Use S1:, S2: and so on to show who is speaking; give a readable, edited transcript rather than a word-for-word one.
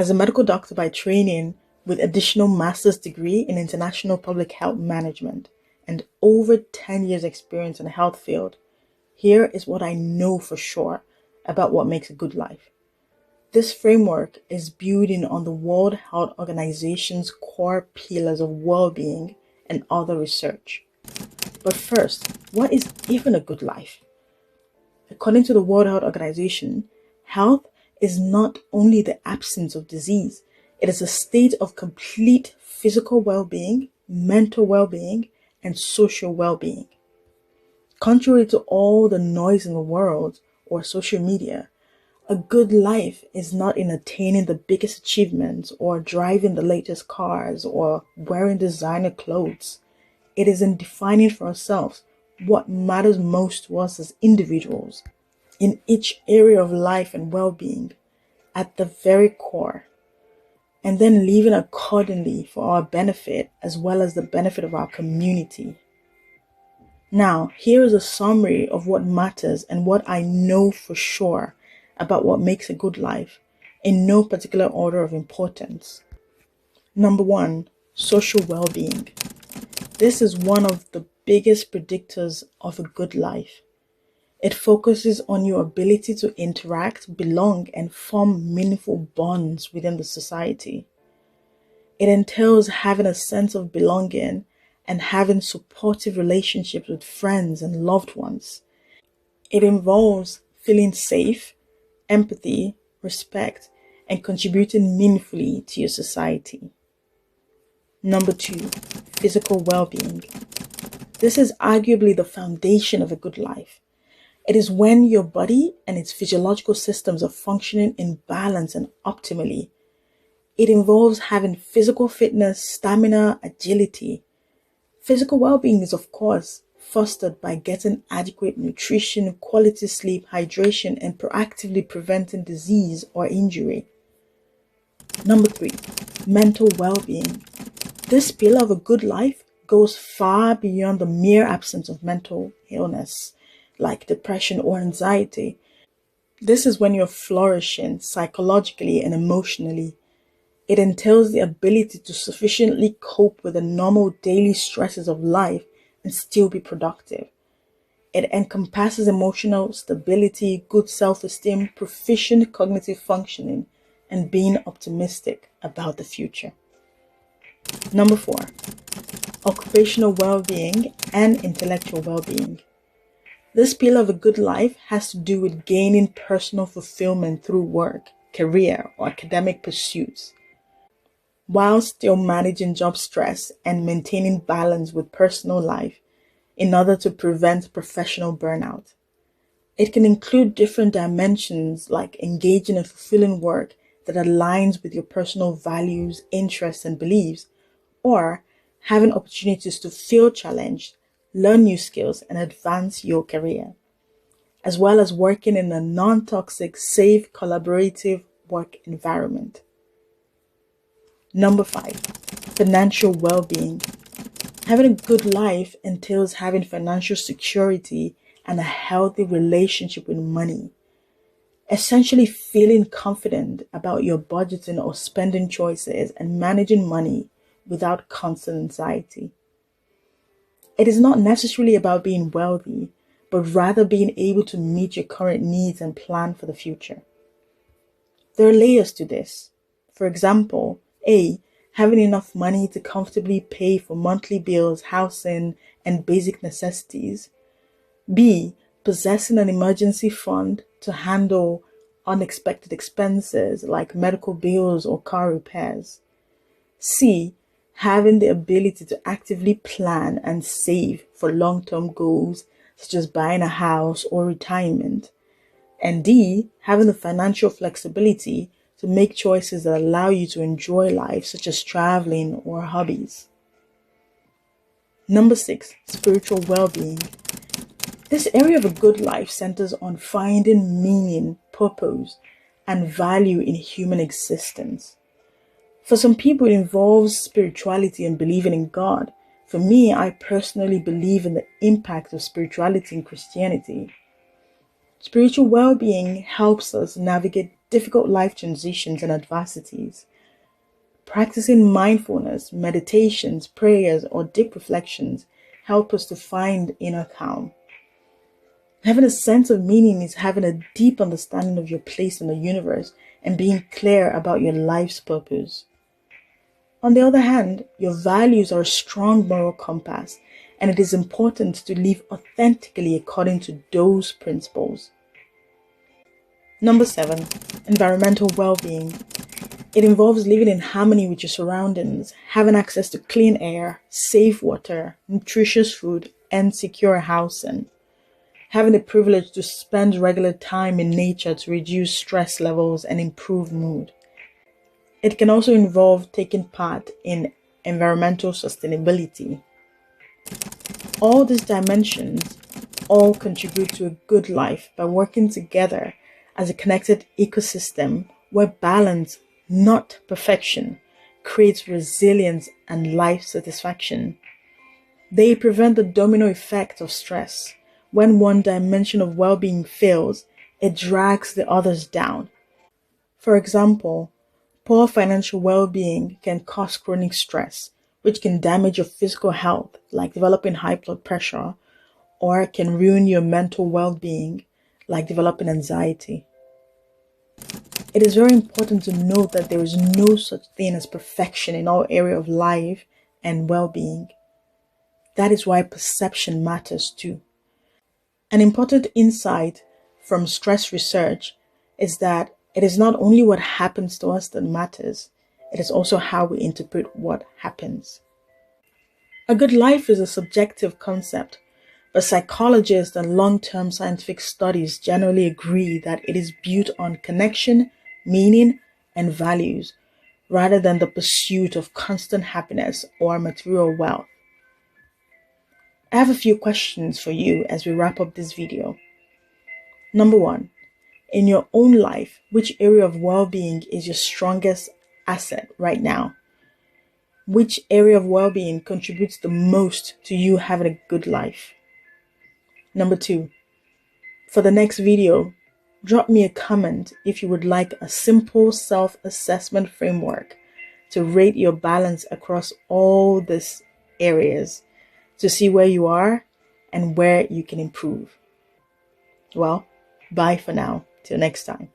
S1: As a medical doctor by training, with additional master's degree in international public health management and over 10 years experience in the health field, here is what I know for sure about what makes a good life. This framework is building on the World Health Organization's core pillars of well-being and other research. But first, what is even a good life? According to the World Health Organization, health is not only the absence of disease, it is a state of complete physical well-being, mental well-being, and social well-being. Contrary to all the noise in the world or social media, a good life is not in attaining the biggest achievements or driving the latest cars or wearing designer clothes. It is in defining for ourselves what matters most to us as individuals in each area of life and well-being at the very core, and then living accordingly for our benefit as well as the benefit of our community. Now, here is a summary of what matters and what I know for sure about what makes a good life in no particular order of importance. Number 1, social well-being. This is one of the biggest predictors of a good life. It focuses on your ability to interact, belong, and form meaningful bonds within the society. It entails having a sense of belonging and having supportive relationships with friends and loved ones. It involves feeling safe, empathy, respect, and contributing meaningfully to your society. Number 2, physical well-being. This is arguably the foundation of a good life. It is when your body and its physiological systems are functioning in balance and optimally. It involves having physical fitness, stamina, agility. Physical well-being is, of course, fostered by getting adequate nutrition, quality sleep, hydration, and proactively preventing disease or injury. Number 3, mental well-being. This pillar of a good life goes far beyond the mere absence of mental illness, like depression or anxiety. This is when you're flourishing psychologically and emotionally. It entails the ability to sufficiently cope with the normal daily stresses of life and still be productive. It encompasses emotional stability, good self-esteem, proficient cognitive functioning, and being optimistic about the future. Number 4, occupational well-being and intellectual well-being. This pillar of a good life has to do with gaining personal fulfillment through work, career, or academic pursuits, while still managing job stress and maintaining balance with personal life in order to prevent professional burnout. It can include different dimensions like engaging in fulfilling work that aligns with your personal values, interests, and beliefs, or having opportunities to feel challenged, learn new skills, and advance your career, as well as working in a non-toxic, safe, collaborative work environment. Number 5, financial well-being. Having a good life entails having financial security and a healthy relationship with money. Essentially feeling confident about your budgeting or spending choices and managing money without constant anxiety. It is not necessarily about being wealthy, but rather being able to meet your current needs and plan for the future. There are layers to this. For example, A, having enough money to comfortably pay for monthly bills, housing, and basic necessities. B, possessing an emergency fund to handle unexpected expenses like medical bills or car repairs. C, having the ability to actively plan and save for long-term goals such as buying a house or retirement. And D, having the financial flexibility to make choices that allow you to enjoy life, such as traveling or hobbies. Number 6, spiritual well-being. This area of a good life centers on finding meaning, purpose, and value in human existence. For some people, it involves spirituality and believing in God. For me, I personally believe in the impact of spirituality in Christianity. Spiritual well-being helps us navigate difficult life transitions and adversities. Practicing mindfulness, meditations, prayers, or deep reflections help us to find inner calm. Having a sense of meaning is having a deep understanding of your place in the universe and being clear about your life's purpose. On the other hand, your values are a strong moral compass, and it is important to live authentically according to those principles. Number 7, environmental well-being. It involves living in harmony with your surroundings, having access to clean air, safe water, nutritious food, and secure housing. Having the privilege to spend regular time in nature to reduce stress levels and improve mood. It can also involve taking part in environmental sustainability. All these dimensions all contribute to a good life by working together as a connected ecosystem where balance, not perfection, creates resilience and life satisfaction. They prevent the domino effect of stress. When one dimension of well-being fails, it drags the others down. For example, poor financial well-being can cause chronic stress, which can damage your physical health, like developing high blood pressure, or can ruin your mental well-being, like developing anxiety. It is very important to note that there is no such thing as perfection in all areas of life and well-being. That is why perception matters too. An important insight from stress research is that it is not only what happens to us that matters, it is also how we interpret what happens. A good life is a subjective concept, but psychologists and long-term scientific studies generally agree that it is built on connection, meaning, and values, rather than the pursuit of constant happiness or material wealth. I have a few questions for you as we wrap up this video. Number 1, in your own life, which area of well-being is your strongest asset right now? Which area of well-being contributes the most to you having a good life? Number 2, for the next video, drop me a comment if you would like a simple self-assessment framework to rate your balance across all these areas to see where you are and where you can improve. Well, bye for now. Till next time.